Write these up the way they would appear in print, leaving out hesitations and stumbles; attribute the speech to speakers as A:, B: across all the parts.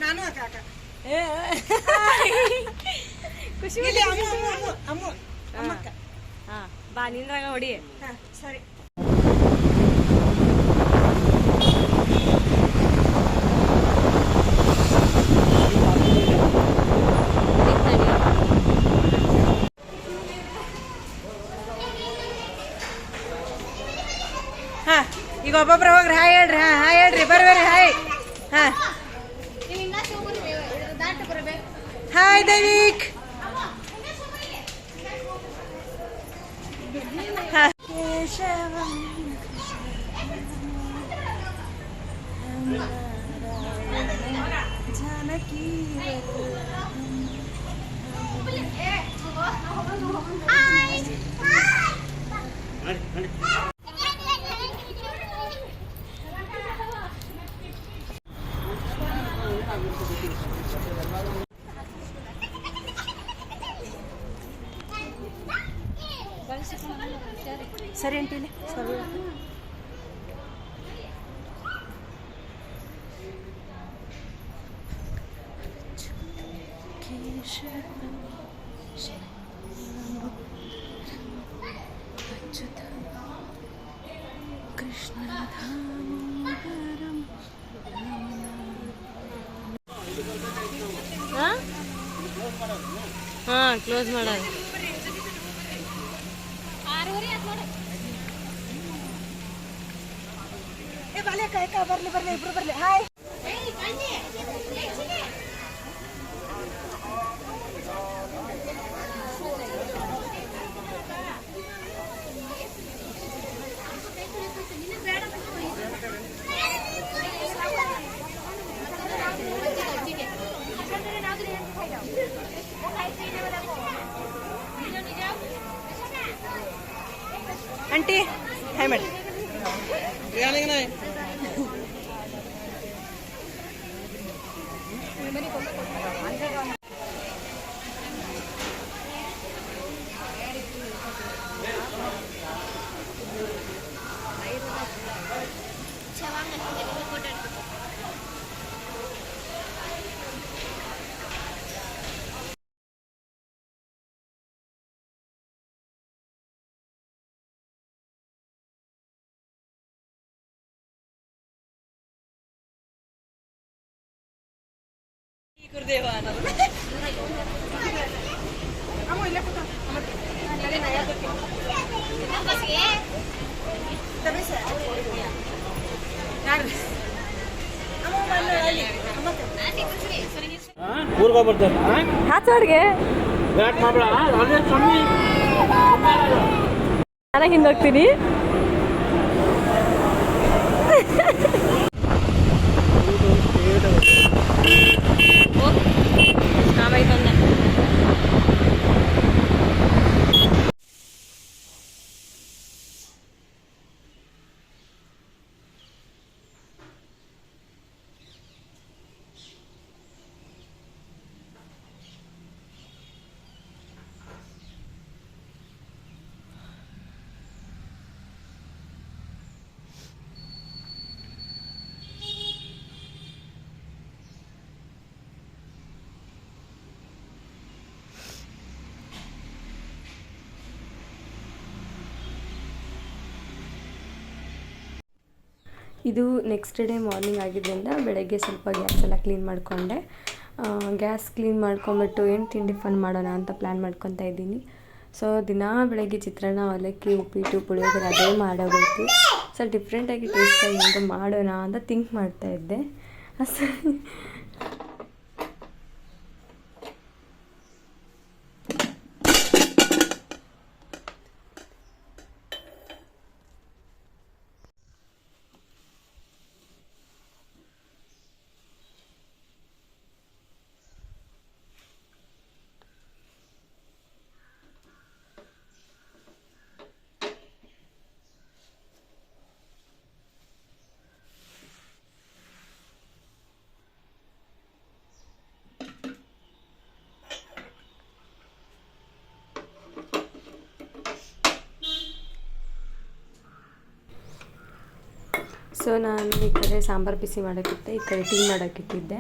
A: ನಾನು ಅಕ್ಕ
B: ಖುಷಿ ಬಾ ನಿಂದ್ರಾಗ ಹೊಡಿ
A: ಸರಿ ಈಗ ಒಬ್ಬೊಬ್ರು ಹೋಗ್ರಿ ಹಾಯ್ ಹೇಳ್ರಿ ಹಾಯ್ ಹೇಳ್ರಿ Barbieri hi hi Daivik Janaki ಸರಿ ಅಂಟಿಲಿ ಸರಿ
B: ಕ್ಲೋಸ್ ಮಾಡೋದು
A: ಬರ್ಲಿ ಬರ್ಲಿ ಇಬ್ರು ಬರ್ಲಿ ಹಾಯ್ ಆಂಟಿ ಹಾಯ್ ಮಾಡಿ ಗುರುದೇವ
C: ಊರ್ಗ ಬರ್ತಾರೆ
B: ಹಾಚೋಡ್ಗೆ ನಾನು ಹಿಂದೋಗ್ತೀನಿ ಇದು ನೆಕ್ಸ್ಟ್ ಡೇ ಮಾರ್ನಿಂಗ್ ಆಗಿದ್ದರಿಂದ ಬೆಳಗ್ಗೆ ಸ್ವಲ್ಪ ಗ್ಯಾಸ್ ಎಲ್ಲ ಕ್ಲೀನ್ ಮಾಡಿಕೊಂಡೆ. ಗ್ಯಾಸ್ ಕ್ಲೀನ್ ಮಾಡ್ಕೊಂಬಿಟ್ಟು ಏನು ತಿಂಡಿ ಫನ್ ಮಾಡೋಣ ಅಂತ ಪ್ಲ್ಯಾನ್ ಮಾಡ್ಕೊತಾ ಇದ್ದೀನಿ. ಸೊ ದಿನಾ ಬೆಳಗ್ಗೆ ಚಿತ್ರಾನ್ನ, ಅವಲಕ್ಕಿ, ಉಪ್ಪಿಟ್ಟು, ಪುಳಿಯೋಗರೆ ಅದೇ ಮಾಡೋಗೋಯ್ತು. ಸೊ ಡಿಫ್ರೆಂಟಾಗಿ ಟೇಸ್ಟಾಗಿ ಏನಾದರೂ ಮಾಡೋಣ ಅಂತ ಥಿಂಕ್ ಮಾಡ್ತಾಯಿದ್ದೆ. ಸೊ ನಾನು ಈ ಕಡೆ ಸಾಂಬಾರು ಬಿಸಿ ಮಾಡೋಕ್ಕಿದ್ದೆ, ಈ ಕಡೆ ಟೀ ಮಾಡೋಕ್ಕಿಟ್ಟಿದ್ದೆ.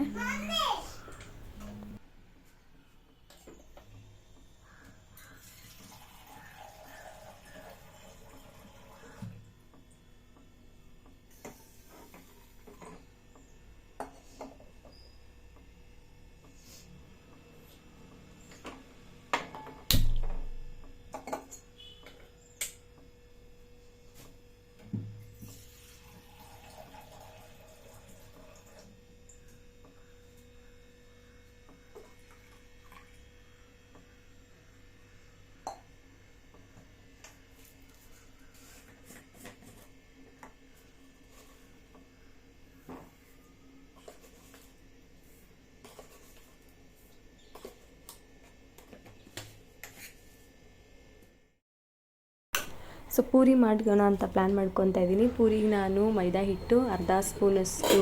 B: ಸೊ ಪೂರಿ ಮಾಡ್ಕೋಣ ಅಂತ ಪ್ಲ್ಯಾನ್ ಮಾಡ್ಕೊತಾ ಇದ್ದೀನಿ. ಪೂರಿಗೆ ನಾನು ಮೈದಾ ಹಿಟ್ಟು, ಅರ್ಧ ಸ್ಪೂನಷ್ಟು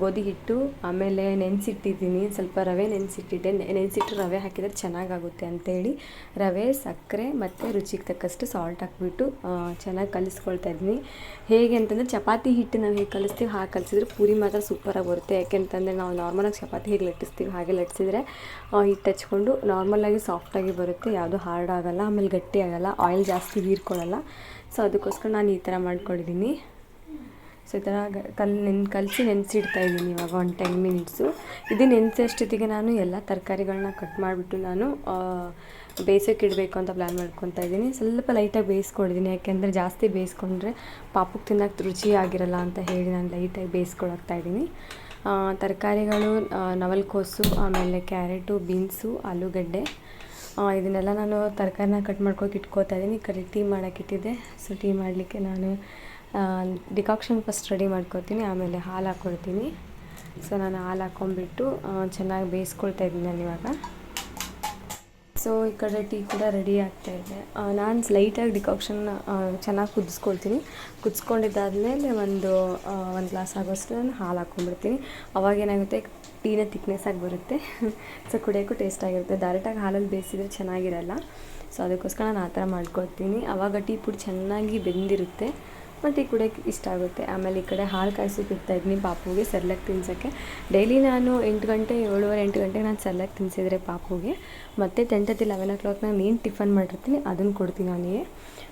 B: ಗೋಧಿ ಹಿಟ್ಟು, ಆಮೇಲೆ ನೆನೆಸಿಟ್ಟಿದ್ದೀನಿ. ಸ್ವಲ್ಪ ರವೆ ನೆನೆಸಿಟ್ಟಿದ್ದೆ. ನೆನೆಸಿಟ್ಟು ರವೆ ಹಾಕಿದರೆ ಚೆನ್ನಾಗಾಗುತ್ತೆ ಅಂತೇಳಿ ರವೆ, ಸಕ್ಕರೆ ಮತ್ತು ರುಚಿಗೆ ತಕ್ಕಷ್ಟು ಸಾಲ್ಟ್ ಹಾಕ್ಬಿಟ್ಟು ಚೆನ್ನಾಗಿ ಕಲಿಸ್ಕೊಳ್ತಾ ಇದ್ದೀನಿ. ಹೇಗೆ ಅಂತಂದರೆ ಚಪಾತಿ ಹಿಟ್ಟು ನಾವು ಹೇಗೆ ಕಲಿಸ್ತೀವಿ ಹಾಗೆ ಕಲಿಸಿದ್ರೆ ಪೂರಿ ಮಾತ್ರ ಸೂಪರಾಗಿ ಬರುತ್ತೆ. ಯಾಕೆಂತಂದರೆ ನಾವು ನಾರ್ಮಲಾಗಿ ಚಪಾತಿ ಹೇಗೆ ಲಟ್ಟಿಸ್ತೀವಿ ಹಾಗೆ ಲಟ್ಟಿಸಿದ್ರೆ ಹಿಟ್ಟು ಹಚ್ಕೊಂಡು ನಾರ್ಮಲಾಗಿ ಸಾಫ್ಟಾಗಿ ಬರುತ್ತೆ, ಯಾವುದೂ ಹಾರ್ಡ್ ಆಗೋಲ್ಲ, ಆಮೇಲೆ ಗಟ್ಟಿ ಆಗೋಲ್ಲ, ಆಯಿಲ್ ಜಾಸ್ತಿ ಹೀರ್ಕೊಳ್ಳಲ್ಲ. ಸೊ ಅದಕ್ಕೋಸ್ಕರ ನಾನು ಈ ಥರ ಮಾಡ್ಕೊಂಡಿದ್ದೀನಿ. ಸೊ ಈ ಥರ ಕಲಸಿ ನೆನೆಸಿಡ್ತಾ ಇದ್ದೀನಿ ಇವಾಗ ಒಂದು 10 ಮಿನಿಟ್ಸು. ಇದು ನೆನೆಸೋಷ್ಟೊತ್ತಿಗೆ ನಾನು ಎಲ್ಲ ತರಕಾರಿಗಳನ್ನ ಕಟ್ ಮಾಡಿಬಿಟ್ಟು ನಾನು ಬೇಯಿಸೋಕೆ ಇಡಬೇಕು ಅಂತ ಪ್ಲ್ಯಾನ್ ಮಾಡ್ಕೊತಾ ಇದ್ದೀನಿ. ಸ್ವಲ್ಪ ಲೈಟಾಗಿ ಬೇಯಿಸ್ಕೊಂಡಿದ್ದೀನಿ, ಯಾಕೆಂದರೆ ಜಾಸ್ತಿ ಬೇಯಿಸ್ಕೊಂಡ್ರೆ ಪಾಪಕ್ಕೆ ತಿನ್ನೋಕ್ಕೆ ರುಚಿಯಾಗಿರಲ್ಲ ಅಂತ ಹೇಳಿ ನಾನು ಲೈಟಾಗಿ ಬೇಯಿಸ್ಕೊಳ್ತಾ ಇದ್ದೀನಿ. ತರಕಾರಿಗಳು ನವಲ್ಕೋಸು, ಆಮೇಲೆ ಕ್ಯಾರೆಟು, ಬೀನ್ಸು, ಆಲೂಗಡ್ಡೆ, ಇದನ್ನೆಲ್ಲ ನಾನು ತರಕಾರಿನ ಕಟ್ ಮಾಡ್ಕೊಳಕ್ಕೆ ಇಟ್ಕೋತಾ ಇದ್ದೀನಿ. ಈ ಕಡೆ ಟೀ ಮಾಡೋಕ್ಕಿಟ್ಟಿದ್ದೆ. ಸೊ ಟೀ ಮಾಡಲಿಕ್ಕೆ ನಾನು ಡಿಕಾಕ್ಷನ್ ಫಸ್ಟ್ ರೆಡಿ ಮಾಡ್ಕೊತೀನಿ, ಆಮೇಲೆ ಹಾಲು ಹಾಕ್ಕೊಳ್ತೀನಿ. ಸೊ ನಾನು ಹಾಲು ಹಾಕ್ಕೊಂಬಿಟ್ಟು ಚೆನ್ನಾಗಿ ಬೇಯಿಸ್ಕೊಳ್ತಾ ಇದ್ದೀನಿ ನಾನು ಇವಾಗ. ಸೊ ಈ ಕಡೆ ಟೀ ಕೂಡ ರೆಡಿ ಆಗ್ತಾಯಿದೆ. ನಾನು ಲೈಟಾಗಿ ಡಿಕಾಕ್ಷನ್ ಚೆನ್ನಾಗಿ ಕುದಿಸ್ಕೊಳ್ತೀನಿ. ಕುದಿಸ್ಕೊಂಡಿದ್ದಾದಮೇಲೆ ಒಂದು ಗ್ಲಾಸ್ ಆಗೋಷ್ಟು ನಾನು ಹಾಲು ಹಾಕ್ಕೊಂಡ್ಬಿಡ್ತೀನಿ. ಅವಾಗೇನಾಗುತ್ತೆ, ಟೀನ ತಿಕ್ನೆಸ್ ಆಗಿ ಬರುತ್ತೆ. ಸೊ ಕುಡಿಯೋಕ್ಕೂ ಟೇಸ್ಟಾಗಿರುತ್ತೆ. ಡೈರೆಕ್ಟಾಗಿ ಹಾಲಲ್ಲಿ ಬೇಯಿಸಿದ್ರೆ ಚೆನ್ನಾಗಿರಲ್ಲ. ಸೊ ಅದಕ್ಕೋಸ್ಕರ ನಾನು ಆ ಥರ ಮಾಡ್ಕೊಳ್ತೀನಿ. ಆವಾಗ ಟೀ ಪುಡಿ ಚೆನ್ನಾಗಿ ಬೆಂದಿರುತ್ತೆ ಮತ್ತು ಟೀ ಕುಡಿಯೋಕ್ಕೆ ಇಷ್ಟ ಆಗುತ್ತೆ. ಆಮೇಲೆ ಈ ಕಡೆ ಹಾಲು ಕಾಯಿಸೋಕೆ ಇಡ್ತಾಯಿದ್ದೀನಿ ಪಾಪುಗೆ ಸೆರ್ಲಾಕ್ ತಿನ್ಸೋಕ್ಕೆ. ಡೈಲಿ ನಾನು 8 ಗಂಟೆ 7:30 8 ಗಂಟೆಗೆ ನಾನು ಸೆರ್ಲಾಕ್ ತಿನ್ನಿಸಿದ್ರೆ ಪಾಪುಗೆ, ಮತ್ತು 10 11 o'clock ನಾನು ಏನು ಟಿಫನ್ ಮಾಡಿರ್ತೀನಿ ಅದನ್ನು ಕೊಡ್ತೀನಿ ಅವನಿಗೆ.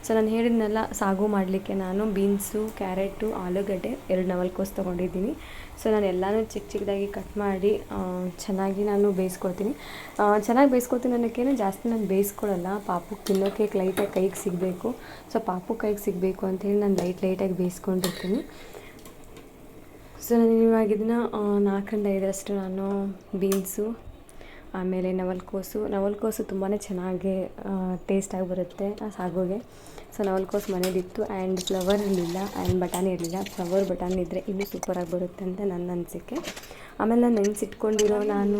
B: ಸೊ ನಾನು ಹೇಳಿದ್ನೆಲ್ಲ ಸಾಗು ಮಾಡಲಿಕ್ಕೆ ನಾನು ಬೀನ್ಸು, ಕ್ಯಾರೆಟು, ಆಲೂಗಡ್ಡೆ, 2 ನವಲ್ಕೋಸು ತೊಗೊಂಡಿದ್ದೀನಿ. ಸೊ ನಾನು ಎಲ್ಲನೂ ಚಿಕ್ಕ ಚಿಕ್ಕದಾಗಿ ಕಟ್ ಮಾಡಿ ಚೆನ್ನಾಗಿ ನಾನು ಬೇಯಿಸ್ಕೊಳ್ತೀನಿ. ಚೆನ್ನಾಗಿ ಬೇಯಿಸ್ಕೊಳ್ತೀನಿ ಅನ್ನೋಕ್ಕೇನು ಜಾಸ್ತಿ ನಾನು ಬೇಯಿಸ್ಕೊಳ್ಳಲ್ಲ. ಪಾಪುಗೆ ತಿನ್ನೋಕ್ಕೆ ಲೈಟಾಗಿ ಕೈಗೆ ಸಿಗಬೇಕು. ಸೊ ಪಾಪು ಕೈಗೆ ಸಿಗಬೇಕು ಅಂಥೇಳಿ ನಾನು ಲೈಟಾಗಿ ಬೇಯಿಸ್ಕೊಂಡಿರ್ತೀನಿ. ಸೊ ನಾನು ಇವಾಗ ಇದನ್ನು 4ರಿಂದ 5ರಷ್ಟು ನಾನು ಬೀನ್ಸು, ಆಮೇಲೆ ನವಲ್ಕೋಸು ತುಂಬಾ ಚೆನ್ನಾಗಿ ಟೇಸ್ಟಾಗಿ ಬರುತ್ತೆ ಆ ಸಾಗುಗೆ. ಸೊ ನವಲ್ಕೋಸು ಮನೇಲಿತ್ತು ಆ್ಯಂಡ್ ಫ್ಲವರ್ ಇರಲಿಲ್ಲ ಆ್ಯಂಡ್ ಬಟಾಣಿ ಇರಲಿಲ್ಲ. ಬಟಾಣಿ ಇದ್ದರೆ ಇನ್ನೂ ಸೂಪರಾಗಿ ಬರುತ್ತೆ ಅಂತ ನನ್ನ ಅನಿಸಿಕೆ. ಆಮೇಲೆ ನಾನು ನೆನೆಸಿಟ್ಕೊಂಡಿರೋ ನಾನು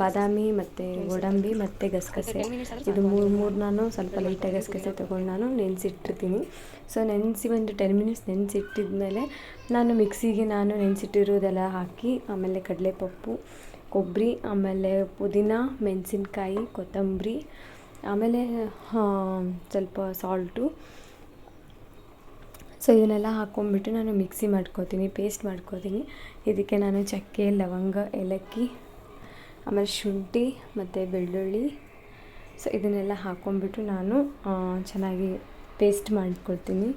B: ಬಾದಾಮಿ ಮತ್ತು ಗೋಡಂಬಿ ಮತ್ತು ಗಸಗಸೆ, ಇದು ಮೂರು ನಾನು ಸ್ವಲ್ಪ ಲೈಟಾಗಿ ಗಸಗಸೆ ತೊಗೊಂಡು ನಾನು ನೆನೆಸಿಟ್ಟಿರ್ತೀನಿ. ಸೊ ನೆನೆಸಿ ಒಂದು 10 ಮಿನಿಟ್ಸ್ ನೆನೆಸಿಟ್ಟಿದ್ಮೇಲೆ ನಾನು ಮಿಕ್ಸಿಗೆ ನಾನು ನೆನೆಸಿಟ್ಟಿರೋದೆಲ್ಲ ಹಾಕಿ, ಆಮೇಲೆ ಕಡಲೆಪಪ್ಪು, ಕೊಬ್ಬರಿ, ಆಮೇಲೆ ಪುದೀನ, ಮೆಣಸಿನ್ಕಾಯಿ, ಕೊತ್ತಂಬರಿ, ಆಮೇಲೆ ಸ್ವಲ್ಪ ಸಾಲ್ಟು, ಸೊ ಇದನ್ನೆಲ್ಲ ಹಾಕ್ಕೊಂಬಿಟ್ಟು ನಾನು ಮಿಕ್ಸಿ ಮಾಡ್ಕೋತೀನಿ, ಪೇಸ್ಟ್ ಮಾಡ್ಕೋತೀನಿ. ಇದಕ್ಕೆ ನಾನು ಚಕ್ಕೆ, ಲವಂಗ, ಏಲಕ್ಕಿ, ಆಮೇಲೆ ಶುಂಠಿ ಮತ್ತು ಬೆಳ್ಳುಳ್ಳಿ, ಸೊ ಇದನ್ನೆಲ್ಲ ಹಾಕ್ಕೊಂಬಿಟ್ಟು ನಾನು ಚೆನ್ನಾಗಿ ಪೇಸ್ಟ್ ಮಾಡ್ಕೊಳ್ತೀನಿ.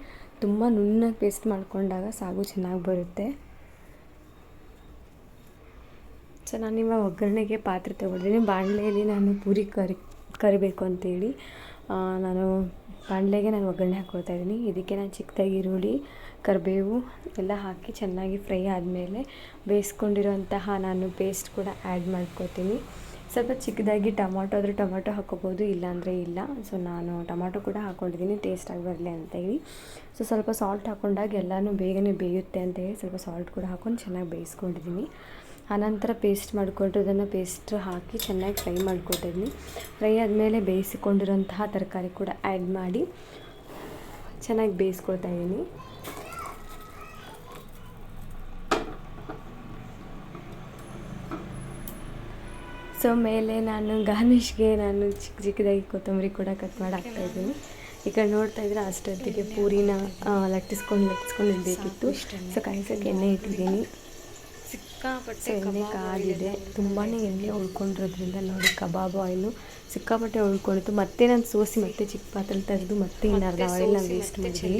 B: ತುಂಬ ನುಣ್ಣಗೆ ಪೇಸ್ಟ್ ಮಾಡ್ಕೊಂಡಾಗ ಸಾಗು ಚೆನ್ನಾಗಿ ಬರುತ್ತೆ. ಸೊ ನಾನಿವಾಗ ಒಗ್ಗರಣೆಗೆ ಪಾತ್ರೆ ತೊಗೊಂಡಿದ್ದೀನಿ. ಬಾಣಲೆಯಲ್ಲಿ ನಾನು ಪೂರಿ ಕರಿಬೇಕು ಅಂತೇಳಿ ನಾನು ಬಾಣಲೆಗೆ ನಾನು ಒಗ್ಗರಣೆ ಹಾಕ್ಕೊಳ್ತಾ ಇದ್ದೀನಿ. ಇದಕ್ಕೆ ನಾನು ಚಿಕ್ಕದಾಗಿ ಈರುಳ್ಳಿ, ಕರಿಬೇವು ಎಲ್ಲ ಹಾಕಿ ಚೆನ್ನಾಗಿ ಫ್ರೈ ಆದಮೇಲೆ ಬೇಯಿಸ್ಕೊಂಡಿರೋಂತಹ ನಾನು ಪೇಸ್ಟ್ ಕೂಡ ಆ್ಯಡ್ ಮಾಡ್ಕೊತೀನಿ. ಸ್ವಲ್ಪ ಚಿಕ್ಕದಾಗಿ ಟೊಮಾಟೊ ಆದರೆ ಟೊಮಾಟೊ ಹಾಕ್ಕೋಬೋದು, ಇಲ್ಲಾಂದರೆ ಇಲ್ಲ. ಸೊ ನಾನು ಟೊಮಾಟೊ ಕೂಡ ಹಾಕ್ಕೊಂಡಿದ್ದೀನಿ ಟೇಸ್ಟಾಗಿ ಬರಲಿ ಅಂತೇಳಿ. ಸೊ ಸ್ವಲ್ಪ ಸಾಲ್ಟ್ ಹಾಕ್ಕೊಂಡಾಗ ಎಲ್ಲನೂ ಬೇಗನೆ ಬೇಯುತ್ತೆ ಅಂತೇಳಿ ಸ್ವಲ್ಪ ಸಾಲ್ಟ್ ಕೂಡ ಹಾಕ್ಕೊಂಡು ಚೆನ್ನಾಗಿ ಬೇಯಿಸ್ಕೊಂಡಿದ್ದೀನಿ. ಆನಂತರ ಪೇಸ್ಟ್ ಮಾಡ್ಕೊಂಡಿರೋದನ್ನು ಪೇಸ್ಟ್ ಹಾಕಿ ಚೆನ್ನಾಗಿ ಫ್ರೈ ಮಾಡ್ಕೊತಿದ್ದೀನಿ. ಫ್ರೈ ಆದಮೇಲೆ ಬೇಯಿಸಿಕೊಂಡಿರೋಂತಹ ತರಕಾರಿ ಕೂಡ ಆ್ಯಡ್ ಮಾಡಿ ಚೆನ್ನಾಗಿ ಬೇಯಿಸ್ಕೊಳ್ತಾ ಇದ್ದೀನಿ. ಸೊ ಮೇಲೆ ನಾನು ಗಾರ್ನಿಷ್ಗೆ ನಾನು ಚಿಕ್ಕದಾಗಿ ಕೊತ್ತಂಬರಿ ಕೂಡ ಕಟ್ ಮಾಡಿ ಹಾಕ್ತಾಯಿದ್ದೀನಿ. ಈಗ ನೋಡ್ತಾ ಇದ್ರೆ ಅಷ್ಟೊತ್ತಿಗೆ ಪೂರಿನ ಲಟ್ಟಿಸ್ಕೊಂಡು ಇಡಬೇಕಿತ್ತು. ಸೊ ಕಾಯಿಸೋಕ್ಕೆ ಎಣ್ಣೆ ಇಟ್ಟಿದ್ದೀನಿ. ಸೊ ಎಣ್ಣೆ ಕಾದಿದೆ, ತುಂಬಾ ಎಣ್ಣೆ ಉಳ್ಕೊಂಡಿರೋದ್ರಿಂದ ನೋಡಿ ಕಬಾಬ್ ಆಯಿಲು ಸಿಕ್ಕಾಪಟ್ಟೆ ಉಳ್ಕೊಂಡಿತ್ತು. ಮತ್ತೆ ನಾನು ಸೋಸಿ ಮತ್ತೆ ಚಿಕ್ಕ ಪಾತ್ರೆ ತೆಗೆದು ಮತ್ತೆ ಇನ್ನರ್ಧ ಆಯಿಲ್ನ ವೇಸ್ಟ್ ಮಾಡಿದ್ದೀನಿ.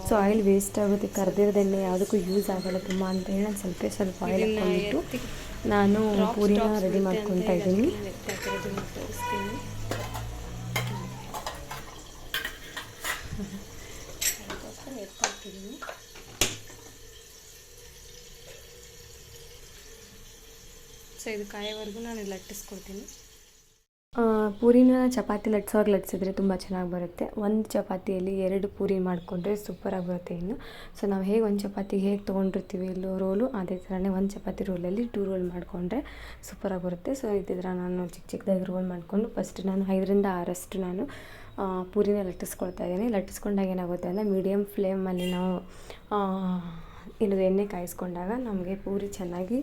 B: ಸೊ ಆಯಿಲ್ ವೇಸ್ಟ್ ಆಗುತ್ತೆ, ಕರ್ದಿರೋದು ಎಣ್ಣೆ ಯಾವುದಕ್ಕೂ ಯೂಸ್ ಆಗೋಲ್ಲ ತುಂಬ ಅಂತ ಹೇಳಿ ನಾನು ಸ್ವಲ್ಪ ಆಯಿಲ್ ಹಾಕ್ಕೊಂಡ್ಬಿಟ್ಟು ನಾನು ಪೂರಿನ ರೆಡಿ ಮಾಡ್ಕೊತಾ ಇದ್ದೀನಿ.
A: ಸೊ ಇದು ಕಾಯೋವರೆಗೂ ನಾನು ಲಟ್ಟಿಸ್ಕೊಡ್ತೀನಿ.
B: ಪೂರಿನ ಚಪಾತಿ ಲಟ್ಸಿದ್ರೆ ತುಂಬ ಚೆನ್ನಾಗಿ ಬರುತ್ತೆ. ಒಂದು ಚಪಾತಿಯಲ್ಲಿ 2 ಪೂರಿ ಮಾಡಿಕೊಂಡ್ರೆ ಸೂಪರಾಗಿ ಬರುತ್ತೆ. ಇನ್ನು ಸೊ ನಾವು ಹೇಗೆ ಒಂದು ಚಪಾತಿ ಹೇಗೆ ತೊಗೊಂಡಿರ್ತೀವಿ ರೋಲು, ಅದೇ ಥರನೇ ಒಂದು ಚಪಾತಿ ರೋಲಲ್ಲಿ 2 ರೋಲ್ ಮಾಡಿಕೊಂಡ್ರೆ ಸೂಪರಾಗಿ ಬರುತ್ತೆ. ಸೊ ಇದ್ರ ನಾನು ಚಿಕ್ಕದಾಗಿ ರೋಲ್ ಮಾಡಿಕೊಂಡು ಫಸ್ಟ್ ನಾನು 5ರಿಂದ 6 ನಾನು ಪೂರಿನ ಲಟ್ಟಿಸ್ಕೊಳ್ತಾ ಇದ್ದೀನಿ. ಲಟ್ಟಿಸ್ಕೊಂಡಾಗ ಏನಾಗುತ್ತೆ ಅಂದರೆ ಮೀಡಿಯಮ್ ಫ್ಲೇಮಲ್ಲಿ ನಾವು ಎಣ್ಣೆ ಕಾಯಿಸ್ಕೊಂಡಾಗ ನಮಗೆ ಪೂರಿ ಚೆನ್ನಾಗಿ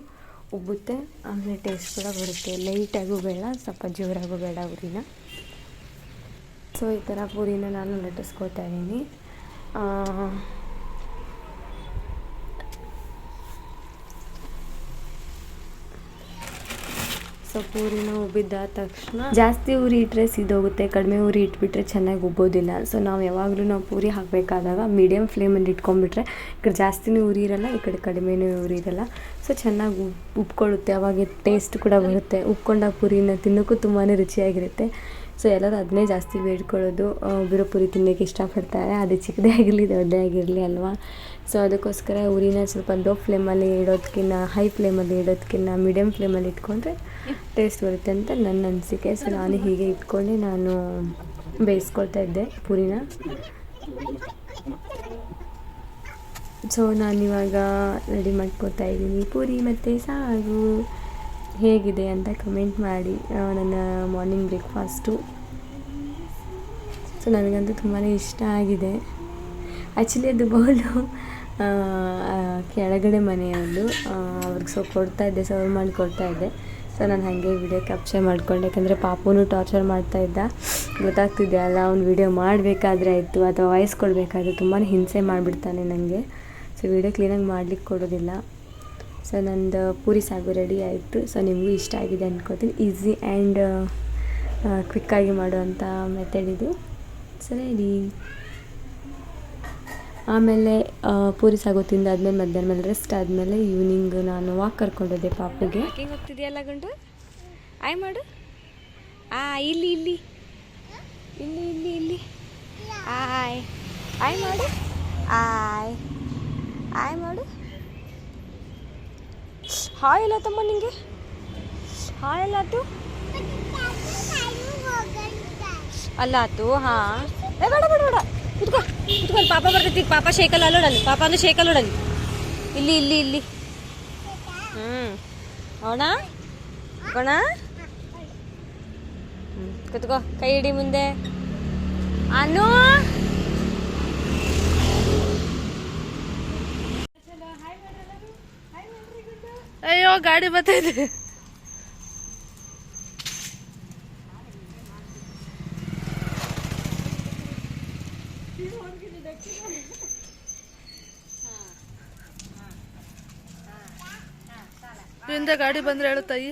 B: ಉಬ್ಬುತ್ತೆ, ಆಮೇಲೆ ಟೇಸ್ಟ್ ಕೂಡ ಬರುತ್ತೆ. ಲೈಟಾಗೂ ಬೇಡ, ಸ್ವಲ್ಪ ಜೋರಾಗೂ ಬೇಡ ಪೂರಿನ. ಸೊ ಈ ಥರ ಪೂರಿನ ನಾನು ಲಟ್ಟಿಸ್ಕೊಳ್ತಾ ಇದ್ದೀನಿ. ಸೊ ಪೂರಿನ ಉಬ್ಬಿದ್ದಾದ ತಕ್ಷಣ ಜಾಸ್ತಿ ಉರಿ ಇಟ್ಟರೆ ಸಿದೋಗುತ್ತೆ, ಕಡಿಮೆ ಉರಿ ಇಟ್ಬಿಟ್ರೆ ಚೆನ್ನಾಗಿ ಉಬ್ಬೋದಿಲ್ಲ. ಸೊ ನಾವು ಯಾವಾಗಲೂ ನಾವು ಪೂರಿ ಹಾಕಬೇಕಾದಾಗ ಮೀಡಿಯಮ್ ಫ್ಲೇಮಲ್ಲಿ ಇಟ್ಕೊಂಡ್ಬಿಟ್ರೆ ಈ ಕಡೆ ಜಾಸ್ತಿನೂ ಉರಿ ಇರೋಲ್ಲ, ಈ ಕಡೆ ಕಡಿಮೆನೂ ಉರಿ ಇರೋಲ್ಲ. ಸೊ ಚೆನ್ನಾಗಿ ಉಬ್ಕೊಳ್ಳುತ್ತೆ, ಅವಾಗ ಟೇಸ್ಟ್ ಕೂಡ ಬರುತ್ತೆ. ಉಬ್ಕೊಂಡಾಗ ಪೂರಿನ ತಿನ್ನೋಕ್ಕೂ ತುಂಬಾ ರುಚಿಯಾಗಿರುತ್ತೆ. ಸೊ ಎಲ್ಲರೂ ಅದನ್ನೇ ಜಾಸ್ತಿ ಬೇಡ್ಕೊಳ್ಳೋದು, ಉಬ್ಬಿರೋ ಪೂರಿ ತಿನ್ನೋಕ್ಕೆ ಇಷ್ಟಪಡ್ತಾರೆ, ಅದು ಚಿಕ್ಕದೇ ಆಗಿರಲಿ ದೊಡ್ಡದೇ ಆಗಿರಲಿ ಅಲ್ವಾ. ಸೊ ಅದಕ್ಕೋಸ್ಕರ ಉರಿನ ಸ್ವಲ್ಪ ಲೋ ಫ್ಲೇಮಲ್ಲಿ ಇಡೋದಕ್ಕಿಂತ ಹೈ ಫ್ಲೇಮಲ್ಲಿ ಇಡೋದಕ್ಕಿಂತ ಮೀಡಿಯಮ್ ಫ್ಲೇಮಲ್ಲಿ ಇಟ್ಕೊಂಡ್ರೆ ಟೇಸ್ಟ್ ಬರುತ್ತೆ ಅಂತ ನನ್ನ ಅನಿಸಿಕೆ. ಸೊ ನಾನು ಹೀಗೆ ಇಟ್ಕೊಂಡು ನಾನು ಬೇಯಿಸ್ಕೊಳ್ತಾ ಇದ್ದೆ ಪೂರಿನ. ಸೊ ನಾನಿವಾಗ ರೆಡಿ ಮಾಡ್ಕೊತಾ ಇದ್ದೀನಿ ಪೂರಿ ಮತ್ತು ಸಾಗು. ಹೇಗಿದೆ ಅಂತ ಕಮೆಂಟ್ ಮಾಡಿ. ನನ್ನ ಮಾರ್ನಿಂಗ್ ಬ್ರೇಕ್ಫಾಸ್ಟು ಸೊ ನನಗಂತೂ ತುಂಬಾ ಇಷ್ಟ ಆಗಿದೆ. ಆ್ಯಕ್ಚುಲಿ ಅದು ಬೌಲು ಕೆಳಗಡೆ ಮನೆಯವರು, ಅವ್ರಿಗೆ ಸೊ ಕೊಡ್ತಾಯಿದ್ದೆ, ಸರ್ವ್ ಮಾಡಿ ಕೊಡ್ತಾಯಿದ್ದೆ. ಸೊ ನಾನು ಹಾಗೆ ವಿಡಿಯೋ ಕ್ಯಾಪ್ಚರ್ ಮಾಡ್ಕೊಂಡೆ, ಯಾಕಂದರೆ ಪಾಪುನೂ ಟಾರ್ಚರ್ ಮಾಡ್ತಾಯಿದ್ದ, ಗೊತ್ತಾಗ್ತಿದೆ ಅಲ್ಲ, ಅವ್ನು ವಿಡಿಯೋ ಮಾಡಬೇಕಾದ್ರೆ ಆಯಿತು ಅಥವಾ ವಾಯ್ಸ್ ಕೊಡಬೇಕಾದ್ರೆ ತುಂಬಾ ಹಿಂಸೆ ಮಾಡಿಬಿಡ್ತಾನೆ ನನಗೆ. ಸೊ ವಿಡಿಯೋ ಕ್ಲೀನಾಗಿ ಮಾಡಲಿಕ್ಕೆ ಕೊಡೋದಿಲ್ಲ. ಸೊ ನಂದು ಪೂರಿ ಸಾಗು ರೆಡಿ ಆಯಿತು. ಸೊ ನಿಮಗೂ ಇಷ್ಟ ಆಗಿದೆ ಅಂದ್ಕೋತೀನಿ. ಈಸಿ ಆ್ಯಂಡ್ ಕ್ವಿಕ್ಕಾಗಿ ಮಾಡುವಂಥ ಮೆಥಡ್ ಇದು. So ready. ಆಮೇಲೆ ಪೂರಿ ಸಾಗು ತಿಂದಾದ್ಮೇಲೆ ಮಧ್ಯಾಹ್ನ ಮೇಲೆ ರೆಸ್ಟ್ ಆದಮೇಲೆ ಈವ್ನಿಂಗ್ ನಾನು ವಾಕ್ ಕರ್ಕೊಂಡೋದೆ ಪಾಪುಗೆ.
A: ಹೆಂಗೆ ಹೋಗ್ತಿದೆಯಲ್ಲ ಗಂಡು ಆಯ್ ಮಾಡು. ಇಲ್ಲಿ ಇಲ್ಲಿ ಇಲ್ಲಿ ಇಲ್ಲಿ ಇಲ್ಲಿ ಆಯ್ ಆಯ್ ಮಾಡು. ಆಯ್ ಆಯ್ ಮಾಡು. ಹಾಯ್ ಇಲ್ಲ ತಮ್ಮ ನಿಂಗೆ, ಹಾಯ್ ಅಲ್ಲ ಆತು ಅಲ್ಲ ಆತು. ಹಾಂ ಬೇಡ ಬೇಡ ಬೇಡ ಕುತ್ಕೊ ಕುತ್ಕೊಂಡು ಪಾಪ ಬರ್ತೈತಿ. ಪಾಪ ಶೇಕಲ್ ಅಲ್ಲೋಡಲ್ಲಿ, ಪಾಪ ಅಂದ್ರೆ ಶೇಕಲ್ ಓಡಲ್ಲಿ. ಇಲ್ಲಿ ಇಲ್ಲಿ ಇಲ್ಲಿ ಅವಣ ಕೋಣ. ಕುತ್ಕೋ, ಕೈ ಹಿಡಿ ಮುಂದೆ. ಅನು ಅಯ್ಯೋ ಗಾಡಿ ಬರ್ತೈತೆ. ಇಂದ ಗಾಡಿ ಬಂದ್ರೆ ಹೇಳು ತಾಯಿ.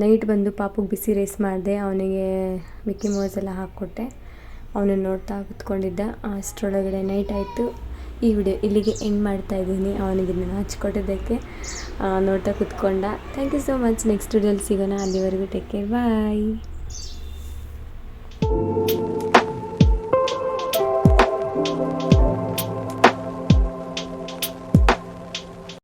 B: ನೈಟ್ ಬಂದು ಪಾಪುಗೆ ಬಿಸಿ ರೈಸ್ ಮಾಡಿದೆ, ಅವನಿಗೆ ಮಿಕ್ಕಿ ಮೌಸ್ ಎಲ್ಲ ಹಾಕ್ಕೊಟ್ಟೆ, ಅವನನ್ನು ನೋಡ್ತಾ ಕೂತ್ಕೊಂಡಿದ್ದ. ಅಷ್ಟರೊಳಗಡೆ ನೈಟ್ ಆಯಿತು. ಈ ವಿಡಿಯೋ ಇಲ್ಲಿಗೆ ಎಂಡ್ ಮಾಡ್ತಾಯಿದ್ದೀನಿ. ಅವನಿಗೆ ನಾನು ಹಚ್ಕೊಟ್ಟಿದ್ದಕ್ಕೆ ನೋಡ್ತಾ ಕೂತ್ಕೊಂಡ. Thank you so much. Next ವಿಡಿಯೋಲಿ ಸಿಗೋಣ. ಅಲ್ಲಿವರೆಗೂ ಟೇಕ್ ಕೇರ್, ಬಾಯ್.